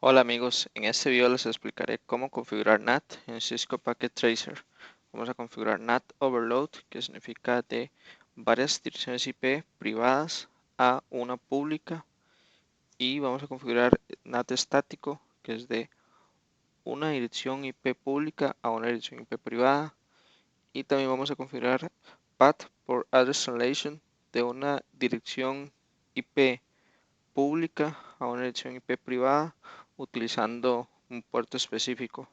Hola amigos, en este video les explicaré cómo configurar NAT en Cisco Packet Tracer. Vamos a configurar NAT Overload, que significa de varias direcciones IP privadas a una pública, y vamos a configurar NAT estático, que es de una dirección IP pública a una dirección IP privada, y también vamos a configurar Path por Address Translation de una dirección IP pública a una dirección IP privada utilizando un puerto específico.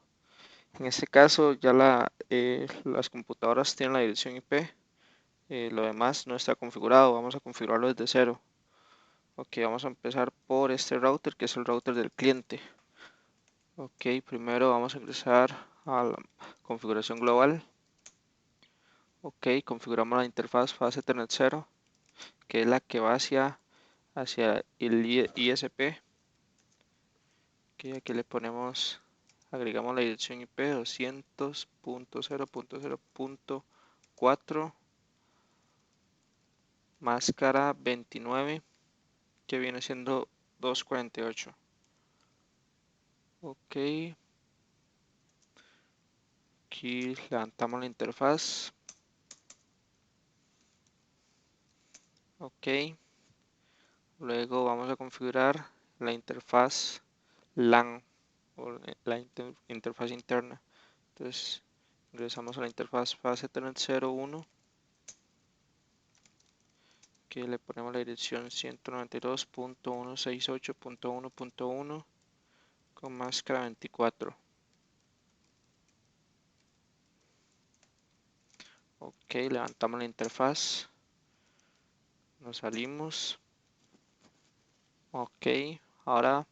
En este caso ya las computadoras tienen la dirección IP, lo demás no está configurado, vamos a configurarlo desde cero. Ok, vamos a empezar por este router que es el router del cliente. Ok, primero vamos a ingresar a la configuración global. Ok, configuramos la interfaz fase Ethernet 0, que es la que va hacia el ISP. Okay, aquí le agregamos la dirección IP 200.0.0.4 máscara 29, que viene siendo 248. Ok, aquí levantamos la interfaz. Ok, luego vamos a configurar la interfaz LAN o la interfaz interna. Entonces ingresamos a la interfaz fase Ethernet 01, que le ponemos la dirección 192.168.1.1 con máscara 24. Ok, levantamos la interfaz, nos salimos. Ok, ahora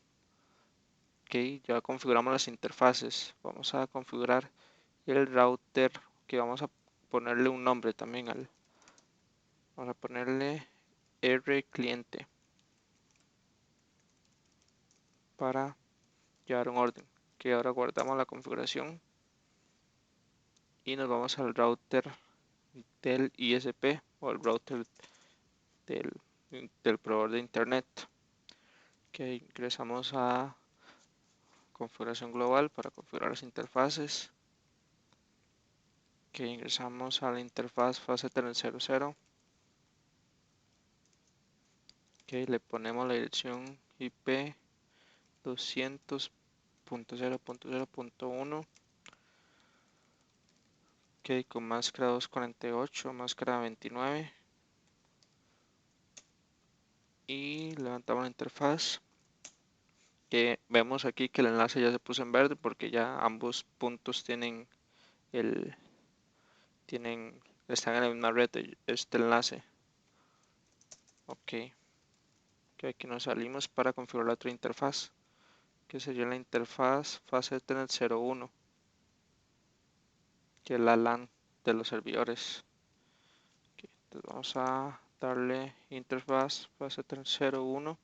ya configuramos las interfaces. Vamos a configurar el router, que vamos a ponerle un nombre también vamos a ponerle R cliente para llevar un orden. Que ahora guardamos la configuración y nos vamos al router del ISP o el router del, del proveedor de internet. Que ingresamos a configuración global para configurar las interfaces. Que ingresamos a la interfaz fase Ethernet 00. Que le ponemos la dirección IP 200.0.0.1. Ok, con máscara 248, máscara 29. Y levantamos la interfaz. Que vemos aquí que el enlace ya se puso en verde porque ya ambos puntos están en la misma red este enlace. Ok, que aquí nos salimos para configurar la otra interfaz, que sería la interfaz fase Ethernet 01, que es la LAN de los servidores. Okay, entonces vamos a darle interfaz fase Ethernet 01,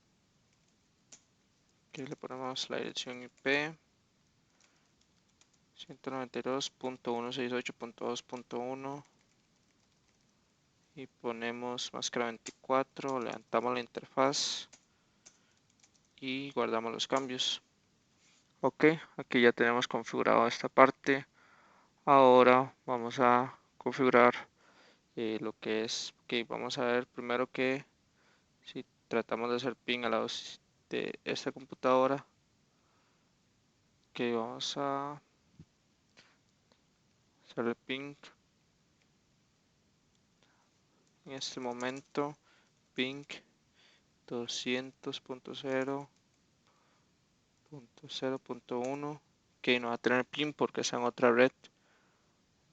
que le ponemos la dirección IP 192.168.2.1 y ponemos máscara 24, levantamos la interfaz y guardamos los cambios. Ok, aquí ya tenemos configurado esta parte. Ahora vamos a configurar lo que es, vamos a ver primero que si tratamos de hacer ping a la de esta computadora, que vamos a hacerle ping en este momento, ping 200.0.0.1, que no va a tener ping porque está en otra red,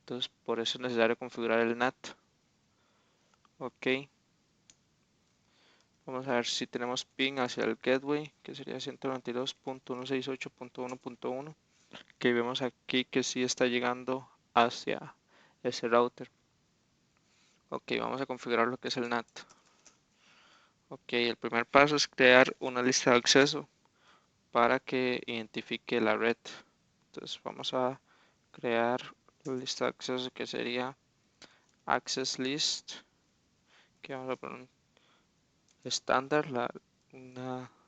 entonces por eso es necesario configurar el NAT. Ok, vamos a ver si tenemos ping hacia el gateway, que sería 192.168.1.1, que vemos aquí que sí está llegando hacia ese router. Ok, vamos a configurar lo que es el NAT. Ok, el primer paso es crear una lista de acceso para que identifique la red. Entonces vamos a crear la lista de acceso que sería access list, que vamos a poner un estándar,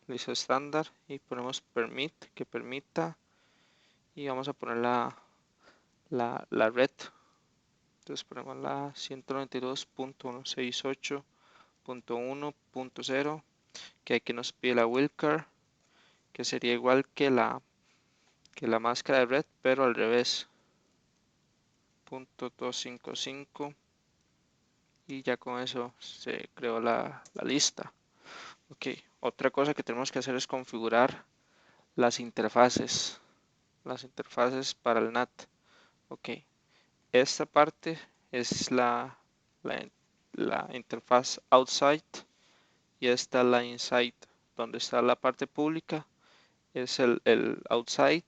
lista estándar y ponemos permit, que permita, y vamos a poner la red. Entonces ponemos la 192.168.1.0, que aquí nos pide la wildcard, que sería igual que la máscara de red, pero al revés. .255, y ya con eso se creó la lista. Ok, otra cosa que tenemos que hacer es configurar las interfaces para el NAT. Ok, esta parte es la, la interfaz outside y esta la inside. Donde está la parte pública es el outside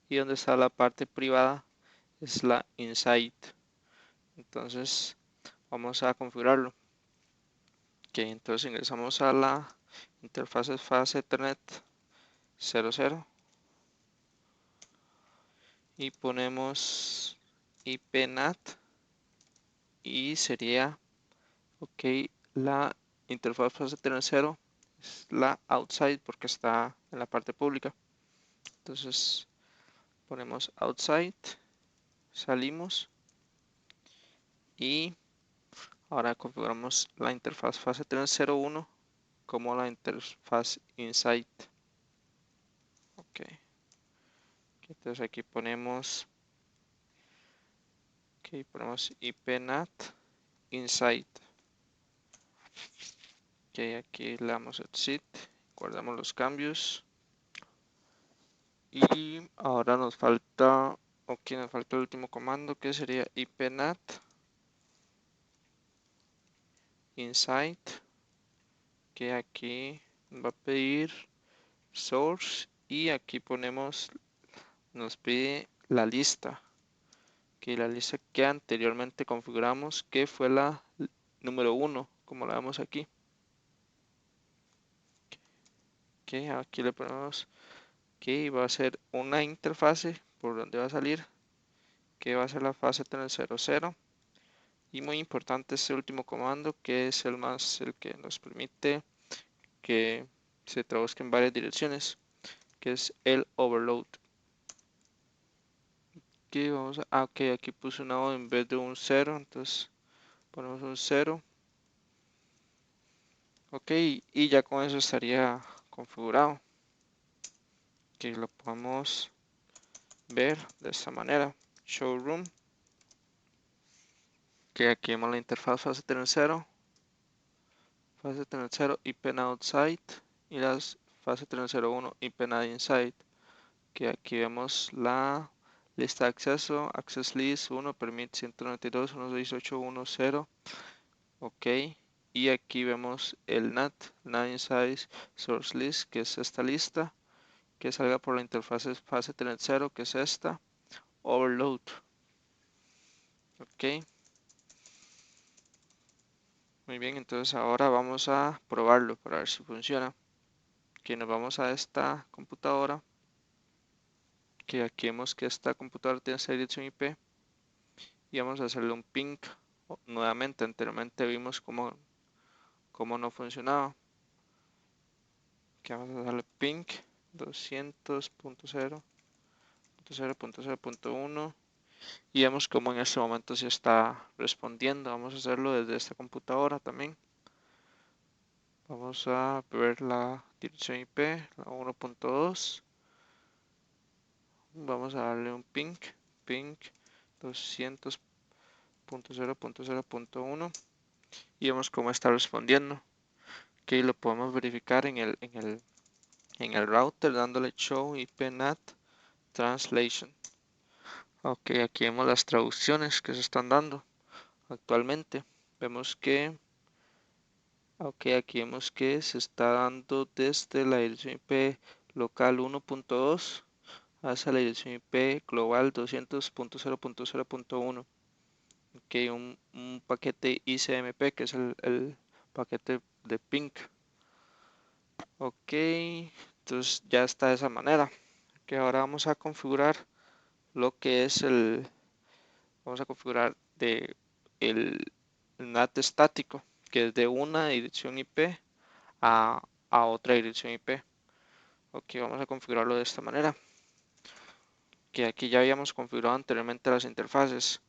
y donde está la parte privada es la inside. Entonces vamos a configurarlo. Ok, entonces ingresamos a la interfaz fase Ethernet 00 y ponemos IP NAT y sería, ok, la interfaz fase Ethernet 0 es la outside porque está en la parte pública. Entonces ponemos outside, salimos y ahora configuramos la interfaz fase Ethernet 01 como la interfaz inside. Ok, entonces aquí ponemos IP NAT inside. Ok, aquí le damos exit, guardamos los cambios y ahora nos falta, nos falta el último comando que sería IP NAT inside, que aquí va a pedir source y aquí nos pide la lista, que la lista que anteriormente configuramos, que fue la número 1, como la vemos aquí. Que aquí le ponemos que va a ser una interfase por donde va a salir, que va a ser la fase 00. Y muy importante este último comando, que es el que nos permite que se traduzca en varias direcciones, que es el overload. Aquí vamos ok, aquí puse una O en vez de un 0, entonces ponemos un 0. Ok, y ya con eso estaría configurado. Que lo podemos ver de esta manera. Showroom, que aquí vemos la interfaz fase 00, IP NAT outside y las fase 301 IP NAT inside, que aquí vemos la lista de acceso, access list 1, permit 192.168.1.0, ok, y aquí vemos el NAT inside source list, que es esta lista, que salga por la interfaz fase 30, que es esta, overload, ok. Muy bien, entonces ahora vamos a probarlo para ver si funciona. Que nos vamos a esta computadora, que aquí vemos que esta computadora tiene esta dirección IP y vamos a hacerle un ping nuevamente. Anteriormente vimos cómo no funcionaba. Que vamos a darle ping 200.0.0.0.1 y vemos cómo en este momento se está respondiendo. Vamos a hacerlo desde esta computadora también. Vamos a ver la dirección IP, la 1.2. Vamos a darle un ping 200.0.0.1 y vemos cómo está respondiendo. Que lo podemos verificar en el router dándole show IP NAT translation. Ok, aquí vemos las traducciones que se están dando actualmente. Vemos que aquí vemos que se está dando desde la dirección IP local 1.2 hacia la dirección IP global 200.0.0.1. Ok, un paquete ICMP, que es el paquete de ping. Ok, entonces ya está de esa manera. Que ahora vamos a configurar lo que es vamos a configurar el NAT estático, que es de una dirección IP a a otra dirección IP. Ok, vamos a configurarlo de esta manera. Que aquí ya habíamos configurado anteriormente las interfaces.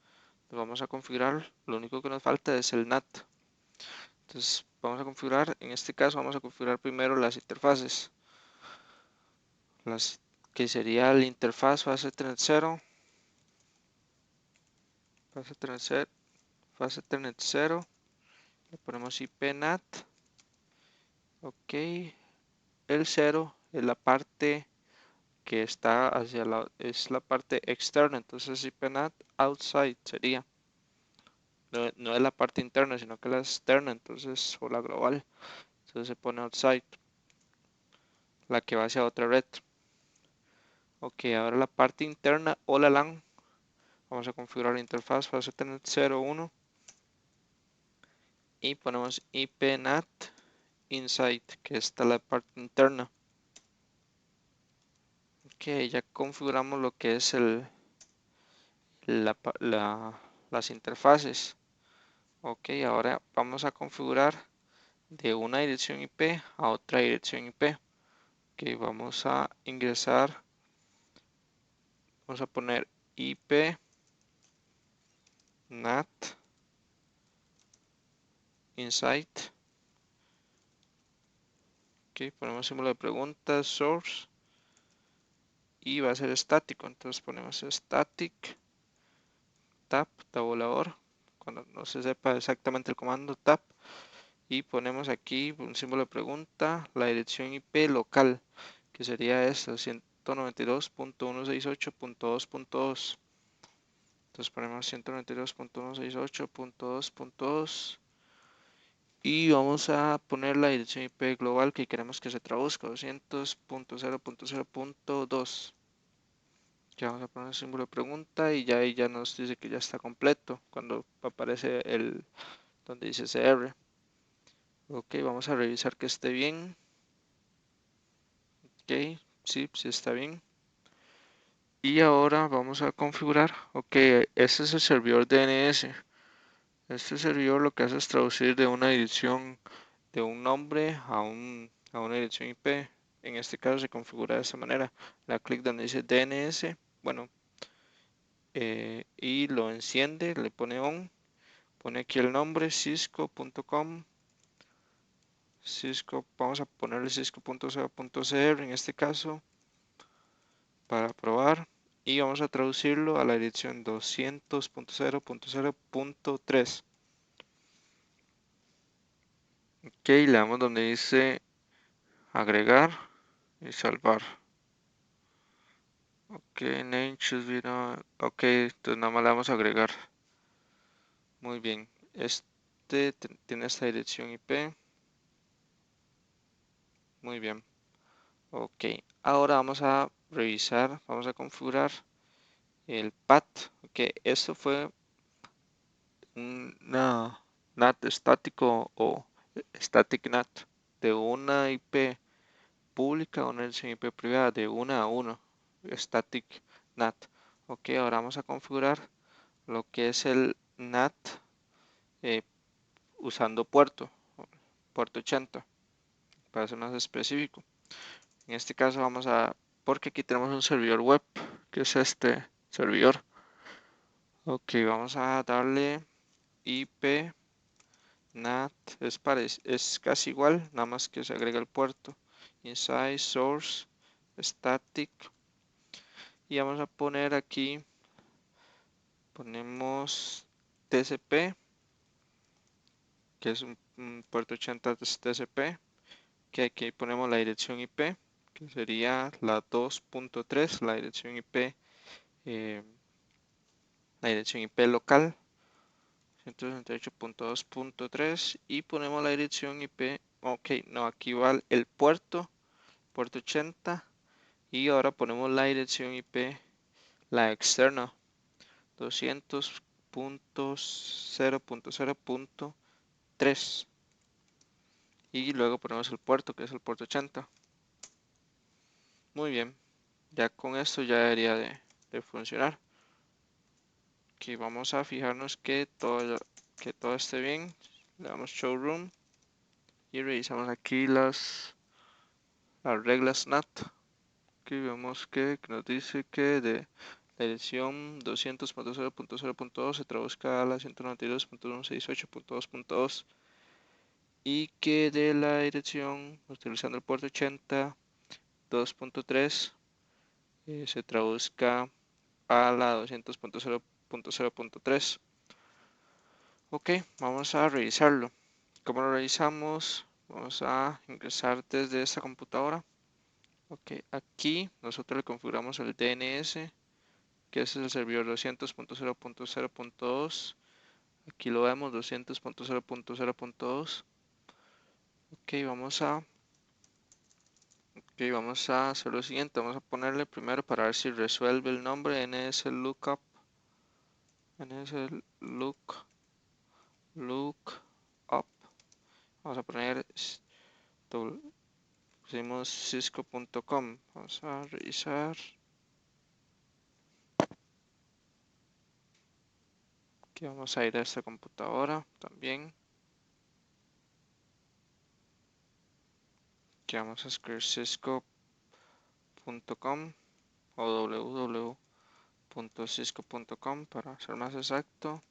Lo vamos a configurar, lo único que nos falta es el NAT. Entonces vamos a configurar, en este caso vamos a configurar primero las interfaces. Que sería la interfaz fase Ethernet 0, fase Ethernet 0, le ponemos IP NAT, ok, el 0 es la parte que está hacia es la parte externa, entonces IP NAT outside sería, no es la parte interna, sino que la externa, entonces, o la global, entonces se pone outside, la que va hacia otra red. Ok, ahora la parte interna o la LAN, vamos a configurar la interfaz fase Ethernet 0.1 y ponemos IP NAT inside, que está la parte interna. Ok, ya configuramos lo que es las interfaces. Ok, ahora vamos a configurar de una dirección IP a otra dirección IP. Ok, vamos a ingresar, vamos a poner IP NAT inside. Ok, ponemos símbolo de pregunta, source, y va a ser estático, entonces ponemos static tab, tabulador, cuando no se sepa exactamente el comando tab, y ponemos aquí un símbolo de pregunta, la dirección IP local, que sería esta, 192.168.2.2. Entonces ponemos 192.168.2.2 y vamos a poner la dirección IP global que queremos que se traduzca, 200.0.0.2. Ya vamos a poner el símbolo de pregunta y ya ahí ya nos dice que ya está completo cuando aparece el donde dice CR. Ok, vamos a revisar que esté bien. Ok, sí, sí está bien. Y ahora vamos a configurar. Ok, este es el servidor DNS. Este servidor lo que hace es traducir de una dirección de un nombre a una dirección IP. En este caso se configura de esta manera. La clic donde dice DNS, bueno, y lo enciende, le pone on, pone aquí el nombre cisco.com. Cisco, vamos a ponerle cisco.co.cr en este caso para probar y vamos a traducirlo a la dirección 200.0.0.3. Ok, le damos donde dice agregar y salvar. Ok, name should be ok, entonces nada más le vamos a agregar. Muy bien, este tiene esta dirección IP. Muy bien. Ok, ahora vamos a revisar, vamos a configurar el path. Ok, esto fue una NAT estático o static NAT de una IP pública a una dirección IP privada de 1 a 1 static NAT. Ok, ahora vamos a configurar lo que es el NAT eh, usando puerto 80 para ser más específico. En este caso vamos a, porque aquí tenemos un servidor web que es este servidor. Ok, vamos a darle IP NAT, es casi igual, nada más que se agrega el puerto. Inside, source, static. Y vamos a poner aquí, ponemos TCP, que es un puerto 80 TCP. Que aquí ponemos la dirección IP, que sería la 2.3, la dirección IP local. 168.2.3 y ponemos la dirección IP, ok, no, aquí va el puerto 80 y ahora ponemos la dirección IP, la externa 200.0.0.3 y luego ponemos el puerto que es el puerto 80. Muy bien, ya con esto ya debería de funcionar. Aquí vamos a fijarnos que todo esté bien, le damos showroom y revisamos aquí las las reglas NAT. Aquí vemos que nos dice que de la dirección 200.0.0.2 se traduzca a la 192.168.2.2 y que de la dirección utilizando el puerto 80 2.3 se traduzca a la 200.0.0.3. Ok, vamos a revisarlo. ¿Cómo lo revisamos? Vamos a ingresar desde esta computadora. Ok, aquí nosotros le configuramos el DNS, que es el servidor 200.0.0.2. Aquí lo vemos, 200.0.0.2. Ok, vamos a hacer lo siguiente. Vamos a ponerle primero para ver si resuelve el nombre nslookup. nslookup. Vamos a poner pusimos cisco.com. Vamos a revisar. Aquí vamos a ir a esta computadora también. Aquí vamos a escribir cisco.com o www.cisco.com para ser más exacto.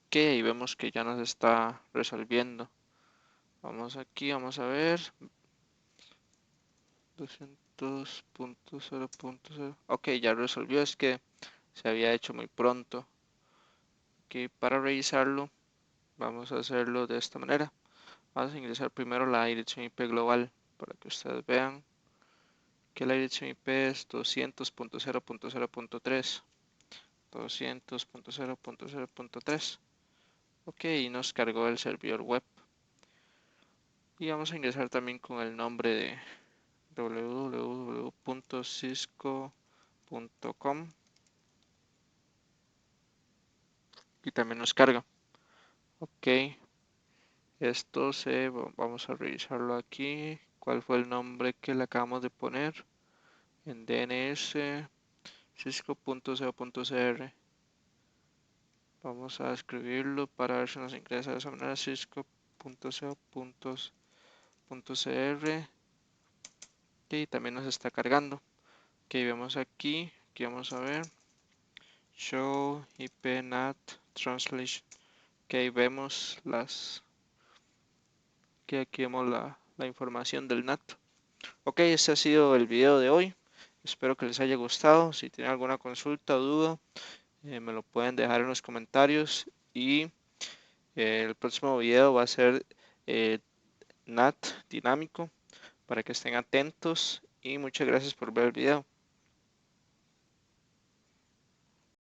Ok, y vemos que ya nos está resolviendo. Vamos aquí, vamos a ver. 200.0.0. Ok, ya resolvió, es que se había hecho muy pronto. Aquí para revisarlo, vamos a hacerlo de esta manera. Vamos a ingresar primero la dirección IP global para que ustedes vean que la dirección IP es 200.0.0.3. 200.0.0.3. Ok, y nos cargó el servidor web. Y vamos a ingresar también con el nombre de www.cisco.com y también nos carga. Ok, vamos a revisarlo aquí. ¿Cuál fue el nombre que le acabamos de poner? En DNS cisco.co.cr. Vamos a escribirlo para ver si nos ingresa de esa manera. cisco.co.cr. Y también nos está cargando. Ok, vemos aquí vamos a ver show IP NAT translation. Ok, vemos aquí vemos la información del NAT. Ok, este ha sido el video de hoy. Espero que les haya gustado. Si tienen alguna consulta o duda, me lo pueden dejar en los comentarios. Y el próximo video va a ser NAT dinámico para que estén atentos. Y muchas gracias por ver el video.